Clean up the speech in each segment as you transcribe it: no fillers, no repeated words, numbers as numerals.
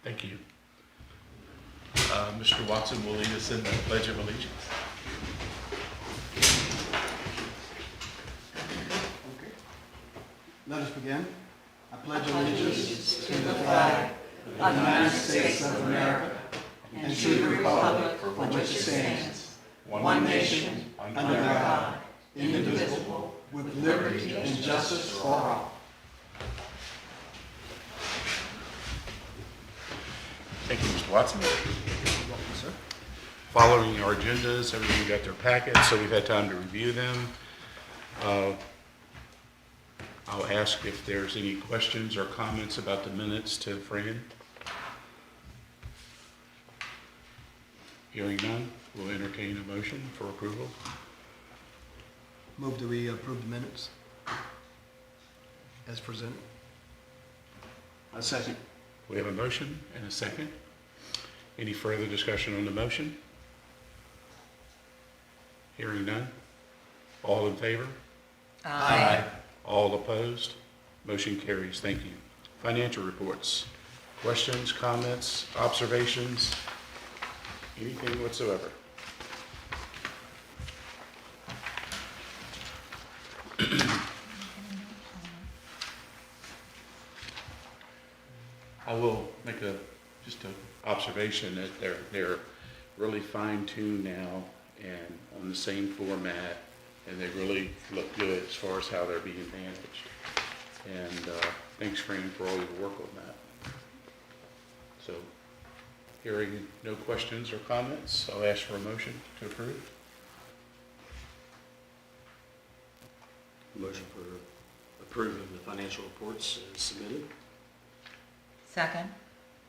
Thank you. Mr. Watson will lead us in the Pledge of Allegiance. Okay. Let us begin. I pledge allegiance to the flag of the United States of America and to the republic for which it stands, one nation, under God, indivisible, with liberty and justice for all. Thank you, Mr. Watson. Welcome, sir. Following our agendas, everyone got their packets, so we've had time to review them. I'll ask if there's any questions or comments about the minutes to Fran. Hearing none, we'll entertain a motion for approval. Move that we approve the minutes as presented. A second. We have a motion and a second. Any further discussion on the motion? Hearing none. All in favor? Aye. All opposed? Motion carries. Thank you. Financial reports. Questions, comments, observations? Anything whatsoever? I will make just an observation that they're really fine-tuned now and on the same format, and they really look good as far as how they're being managed. And thanks, Fran, for all your work on that. So, hearing no questions or comments, I'll ask for a motion to approve. Motion for approving the financial reports as submitted. Second.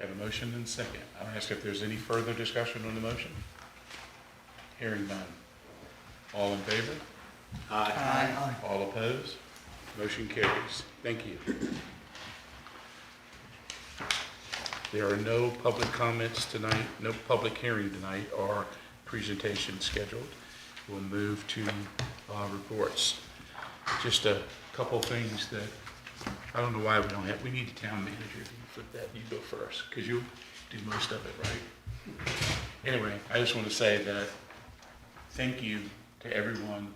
Have a motion and second. I'll ask if there's any further discussion on the motion. Hearing none. All in favor? Aye. All opposed? Motion carries. Thank you. There are no public comments tonight, no public hearing tonight, or presentation scheduled. We'll move to reports. Just a couple things that, I don't know why we don't have, we need a town manager. If you flip that, you go first, because you'll do most of it, right? Anyway, I just want to say that thank you to everyone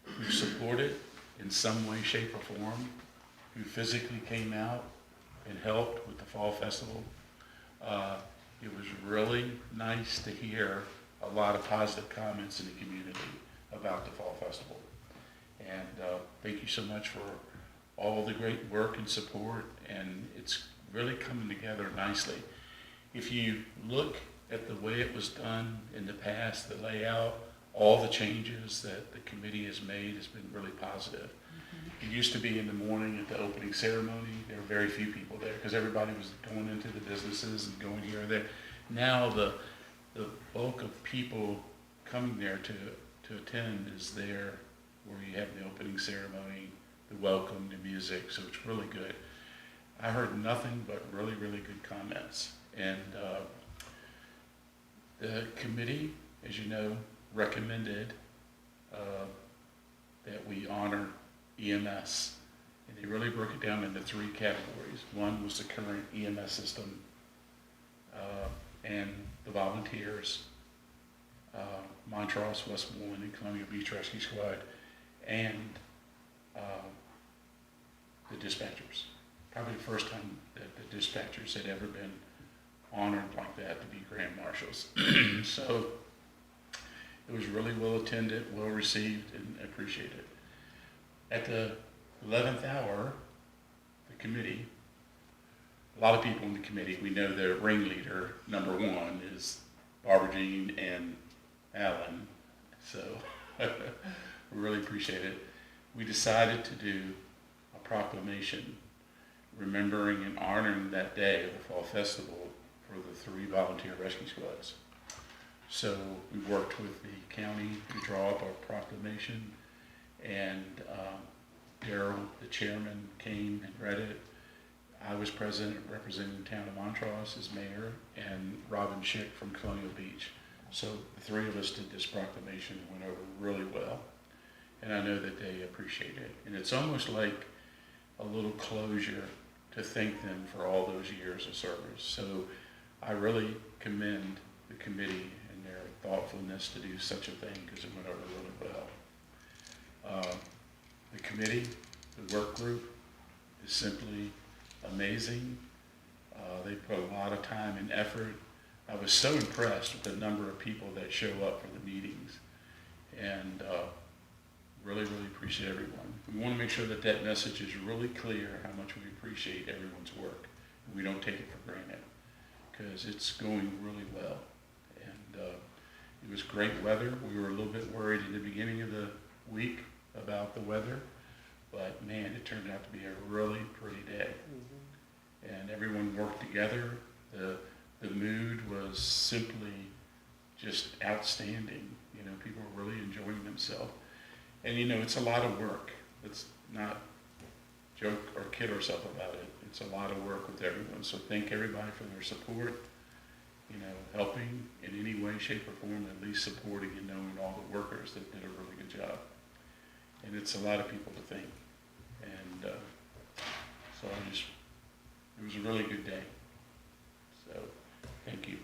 who supported in some way, shape, or form, who physically came out and helped with the Fall Festival. It was really nice to hear a lot of positive comments in the community about the Fall Festival. And thank you so much for all the great work and support, and it's really coming together nicely. If you look at the way it was done in the past, the layout, all the changes that the committee has made has been really positive. It used to be in the morning at the opening ceremony, there were very few people there because everybody was going into the businesses and going here or there. Now the bulk of people coming there to attend is there where you have the opening ceremony, the welcome, the music, so it's really good. I heard nothing but really, really good comments. And the committee, as you know, recommended that we honor EMS. And they really broke it down into three categories. One was the current EMS system and the volunteers, Montross, Westmoreland, and Colonial Beach Rescue Squad, and the dispatchers. Probably the first time that the dispatchers had ever been honored like that to be Grand Marshals. So it was really well attended, well received, and appreciated. At the 11th hour, the committee, a lot of people in the committee, we know the ringleader, number one, is Barbara Jean and Alan. So we really appreciate it. We decided to do a proclamation remembering and honoring that day of the Fall Festival for the 3 volunteer rescue squads. So we worked with the county to draw up our proclamation, and Daryl, the chairman, came and read it. I was present representing the town of Montross as mayor, and Robin Schick from Colonial Beach. So the 3 of us did this proclamation and went over really well. And I know that they appreciate it. And it's almost like a little closure to thank them for all those years of service. So I really commend the committee and their thoughtfulness to do such a thing, because it went over really well. The committee, the work group is simply amazing. They put a lot of time and effort. I was so impressed with the number of people that show up for the meetings, and really appreciate everyone. We want to make sure that that message is really clear, how much we appreciate everyone's work. And we don't take it for granted, because it's going really well. And it was great weather. We were a little bit worried in the beginning of the week about the weather, but man, it turned out to be a really pretty day. And everyone worked together. The mood was simply just outstanding. You know, people were really enjoying themselves. And you know, it's a lot of work. Let's not joke or kid ourselves about it. It's a lot of work with everyone. So thank everybody for their support, you know, helping in any way, shape, or form, at least supporting and knowing all the workers that did a really good job. And it's a lot of people to thank. And so it was a really good day. So thank you.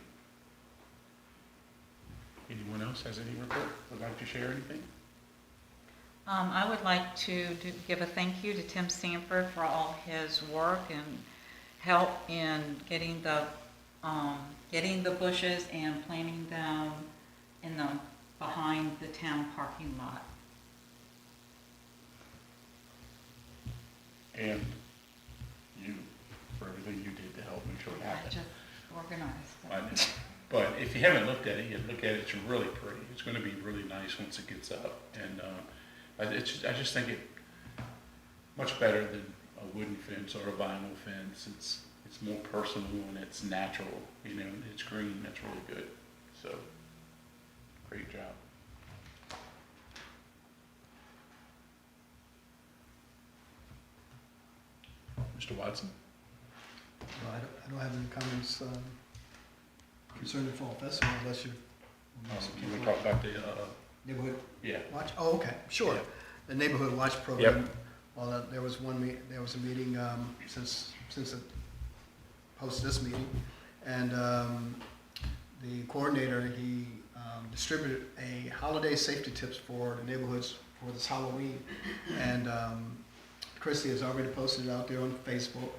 Anyone else has any report, would like to share anything? I would like to give a thank you to Tim Sanford for all his work and help in getting the bushes and planting them behind the town parking lot. And you, for everything you did to help make sure it I happened. just organized it. I know. But if you haven't looked at it, you look at it, it's really pretty. It's going to be really nice once it gets up. And I just think it much better than a wooden fence or a vinyl fence. It's more personal and it's natural, you know, and it's green. That's really good. So, great job. Mr. Watson? Well, I don't have any comments concerning the Fall Festival unless you. You want to talk about the, Neighborhood yeah. Watch? Oh, okay, sure. Yeah. The Neighborhood Watch program. Well, there was a meeting since it posted this meeting, and the coordinator, he distributed a holiday safety tips for the neighborhoods for this Halloween, and Christy has already posted it out there on Facebook.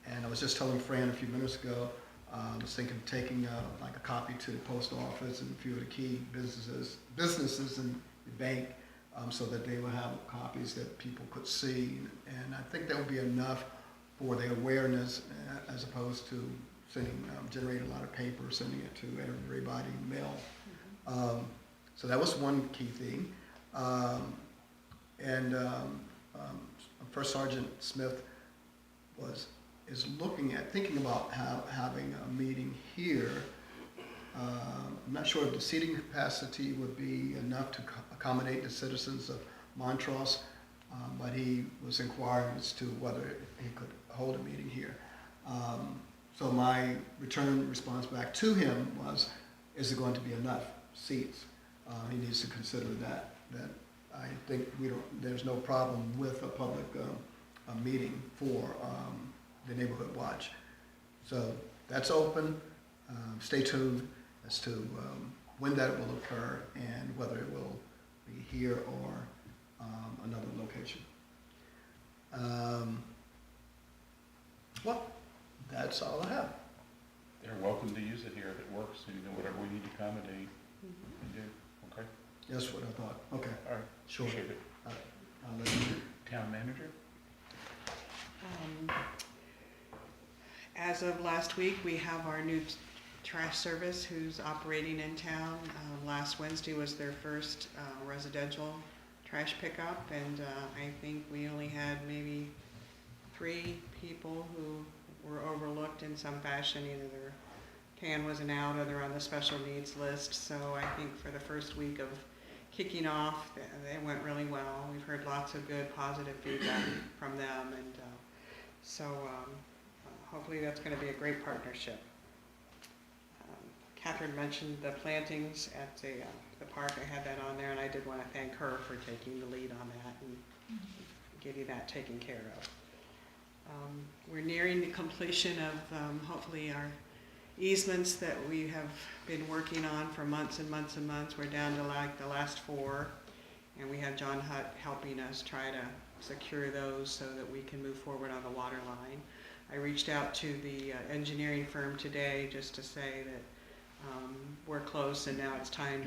And I was just telling Fran a few minutes ago, I was thinking of taking like a copy to the post office and a few of the key businesses in the bank, so that they will have copies that people could see. And I think that would be enough for their awareness, as opposed to generating a lot of paper, sending it to everybody in mail. So that was one key thing. First Sergeant Smith is thinking about having a meeting here. I'm not sure if the seating capacity would be enough to accommodate the citizens of Montross, but he was inquiring as to whether he could hold a meeting here. So my response back to him was, is there going to be enough seats? He needs to consider that I think there's no problem with a public meeting for the Neighborhood Watch. So that's open. Stay tuned as to when that will occur and whether it will be here or another location. Well, that's all I have. They're welcome to use it here if it works, and you know, whatever we need to accommodate, we do. Okay? That's what I thought. Okay, All right. sure. Appreciate it. I'll let you. Town manager? As of last week, we have our new trash service who's operating in town. Last Wednesday was their first residential trash pickup, and I think we only had maybe 3 people who were overlooked in some fashion. Either their can wasn't out or they're on the special needs list. So I think for the first week of kicking off, it went really well. We've heard lots of good positive feedback from them, and so hopefully that's going to be a great partnership. Catherine mentioned the plantings at the park. I had that on there, and I did want to thank her for taking the lead on that and getting that taken care of. We're nearing the completion of hopefully our easements that we have been working on for months and months and months. We're down to like the last 4, and we have John Hutt helping us try to secure those so that we can move forward on the water line. I reached out to the engineering firm today just to say that we're close, and now it's time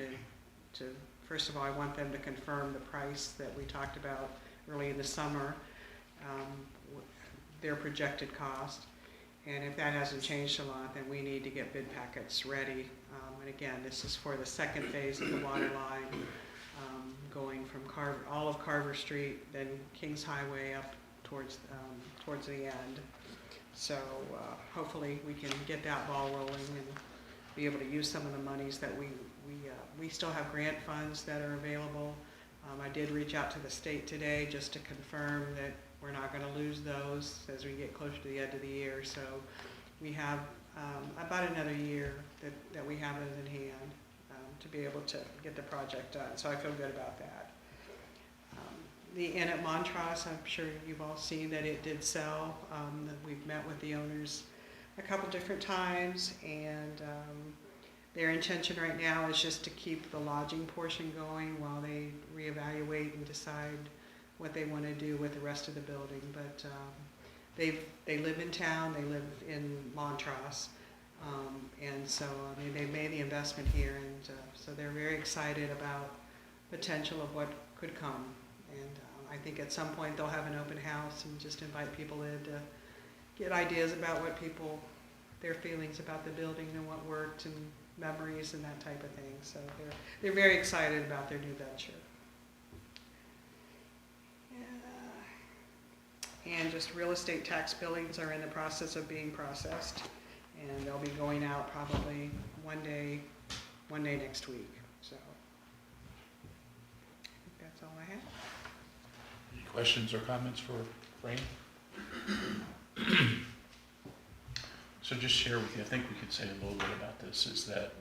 to first of all, I want them to confirm the price that we talked about early in the summer, their projected cost. And if that hasn't changed a lot, then we need to get bid packets ready. And again, this is for the second phase of the water line, going from all of Carver Street, then Kings Highway up towards the end. So hopefully we can get that ball rolling and be able to use some of the monies that we still have grant funds that are available. I did reach out to the state today just to confirm that we're not going to lose those as we get closer to the end of the year. So we have about another year that we have in hand to be able to get the project done. So I feel good about that. The inn at Montross, I'm sure you've all seen that it did sell. We've met with the owners a couple different times, and their intention right now is just to keep the lodging portion going while they reevaluate and decide what they want to do with the rest of the building. But they live in town, they live in Montross, and so I mean they made the investment here, and so they're very excited about potential of what could come. And I think at some point they'll have an open house and just invite people in to get ideas about their feelings about the building and what worked and memories and that type of thing. So they're very excited about their new venture. And just real estate tax billings are in the process of being processed, and they'll be going out probably one day next week. So I think that's all I have. Any questions or comments for Frank? So just share with you, I think we could say a little bit about this, is that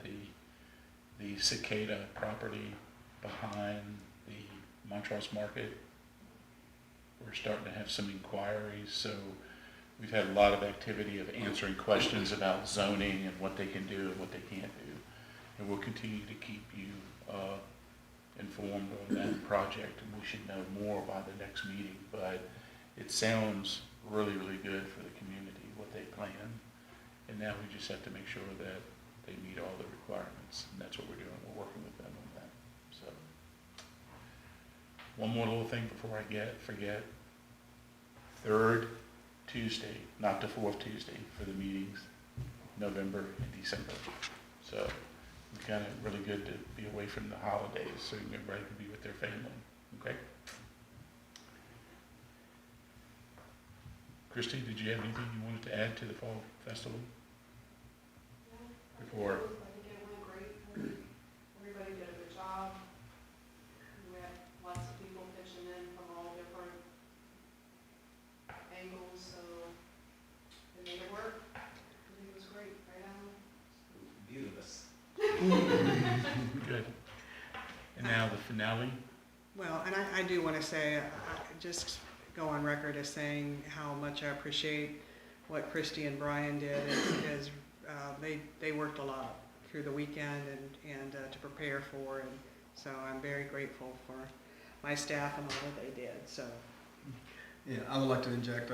the Cicada property behind the Montross Market, we're starting to have some inquiries. So we've had a lot of activity of answering questions about zoning and what they can do and what they can't do. And we'll continue to keep you informed on that project, and we should know more by the next meeting. But it sounds really, really good for the community, what they plan. And now we just have to make sure that they meet all the requirements, and that's what we're doing. We're working with them on that. So, one more little thing before I forget. 3rd Tuesday, not the 4th Tuesday, for the meetings, November and December. So, it's kind of really good to be away from the holidays, so everybody can be with their family. Okay. Christy, did you have anything you wanted to add to the Fall Festival? Before? I think it went great. Everybody did a good job. We had lots of people pitching in from all different angles, so it made it work. I think it was great, right, Alan? Beautiful. Good. And now the finale? Well, and I do want to say, just go on record as saying how much I appreciate what Christy and Brian did. They worked a lot through the weekend and to prepare for, and so I'm very grateful for my staff and all that they did. So. Yeah, I would like to inject.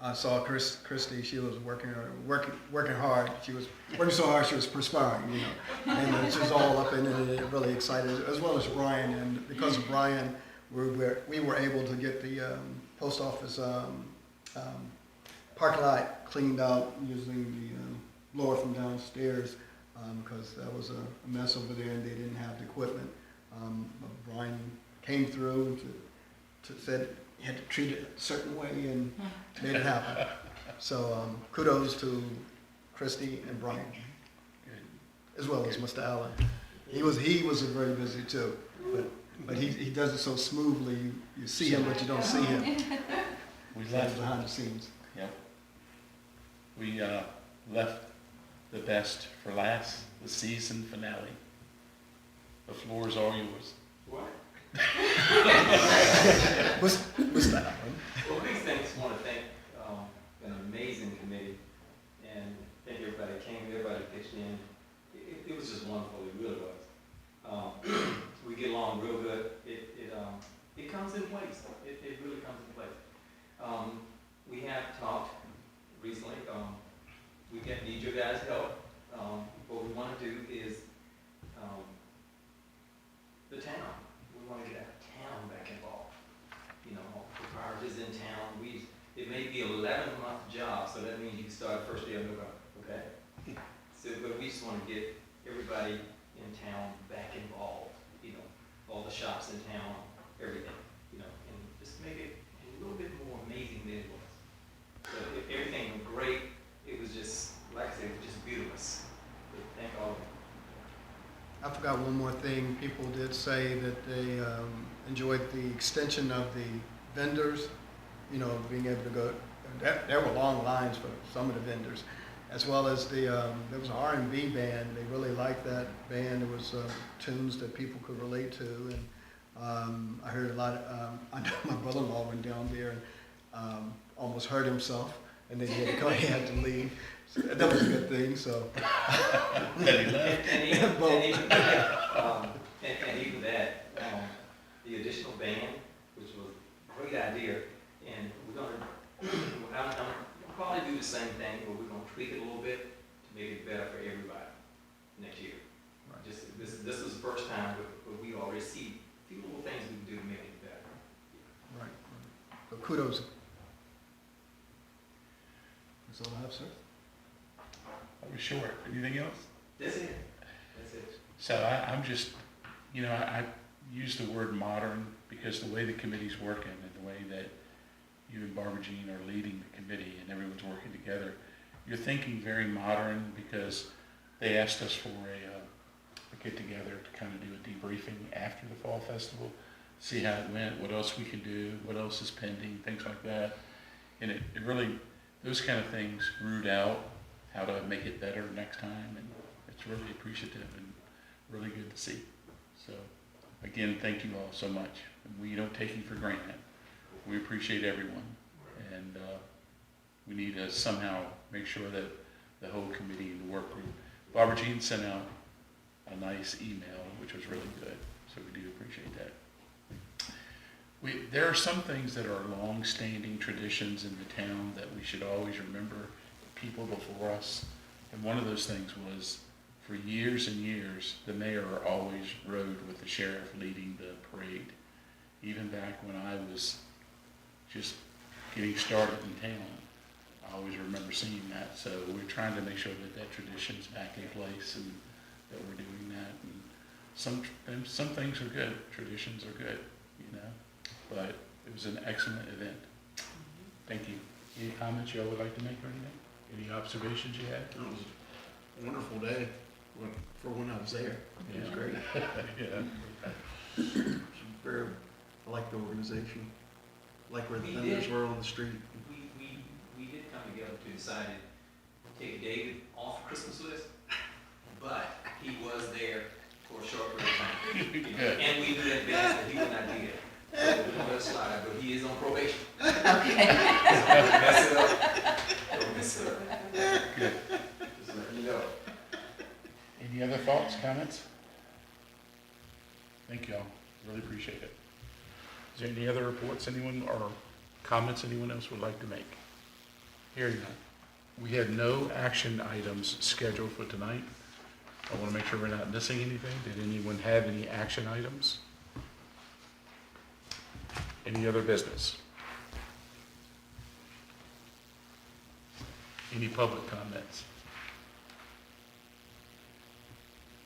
I saw Christy. She was working hard. She was working so hard she was perspiring, you know, and she was all up in it, really excited, as well as Brian. And because of Brian, we were able to get the post office parking lot cleaned out using the blower from downstairs, because that was a mess over there and they didn't have the equipment. But Brian came through to said he had to treat it a certain way and made it happen. So kudos to Christy and Brian, as well as Mr. Allen. He was very busy too, but he does it so smoothly. You see him, but you don't see him. We He's left. behind the scenes. Yep. We left the best for last, the season finale. The floor is all yours. What? What's that? Well, big thanks. I want to thank comes in place. It really comes in place. We have talked recently, we need your guys' help. What we want to do is, the town, we want to get our town back involved. You know, the priorities in town, it may be 11-month job, so that means you can start first day of November, okay? So, but we just want to get everybody in town back involved, you know, all the shops in town, everything, you know, and just make it a little bit more amazing than it was. So if everything went great, it was just, like I said, it was just beautiful. But thank all of you. I forgot one more thing. People did say that they enjoyed the extension of the vendors, you know, being able to go. There were long lines for some of the vendors, as well as there was an R&B band. They really liked that band. There was tunes that people could relate to, and I heard a lot. I know my brother-in-law went down there and almost hurt himself, and then he had to leave. So that was a good thing. So. And even that, the additional band, which was a great idea, and we're gonna, I'm probably do the same thing, but we're gonna tweak it a little bit to make it better for everybody next year. Right. Just, this is the first time, but we already see a few little things we can do to make it better. Right. So kudos. That's all I have, sir. That was short. Anything else? That's it. That's it. So I'm just, you know, I use the word modern because the way the committee's working and the way that you and Barbara Jean are leading the committee and everyone's working together, you're thinking very modern because they asked us for a get-together to kind of do a debriefing after the Fall Festival, see how it went, what else we can do, what else is pending, things like that. And it really, those kind of things root out how to make it better next time, and it's really appreciative and really good to see. So, again, thank you all so much. We don't take you for granted. We appreciate everyone, and we need to somehow make sure that the whole committee and the work group. Barbara Jean sent out a nice email, which was really good, so we do appreciate that. There are some things that are long-standing traditions in the town that we should always remember people before us, and one of those things was, for years and years, the mayor always rode with the sheriff leading the parade. Even back when I was just getting started in town, I always remember seeing that. So we're trying to make sure that that tradition's back in place and that we're doing that. And some things are good, traditions are good, you know, but it was an excellent event. Thank you. Any comments y'all would like to make or anything? Any observations you had? It was a wonderful day for when I was there. It was great. Yeah. I like the organization. I like where the We vendors did. were on the street. We did come together to decide to take David off the Christmas list, but he was there for a short period of time. You know, Good. and we knew in advance that he would not do that. So we don't let it slide, but he is on probation. Okay. Don't mess it up. Don't mess it up. Good. Just let you know. Any other thoughts, comments? Thank y'all. Really appreciate it. Is there any other reports anyone or comments anyone else would like to make? Hearing none. We had no action items scheduled for tonight. I want to make sure we're not missing anything. Did anyone have any action items? Any other business? Any public comments?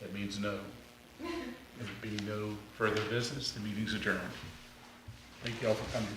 That means no. There being no further business, the meeting's adjourned. Thank you all for coming.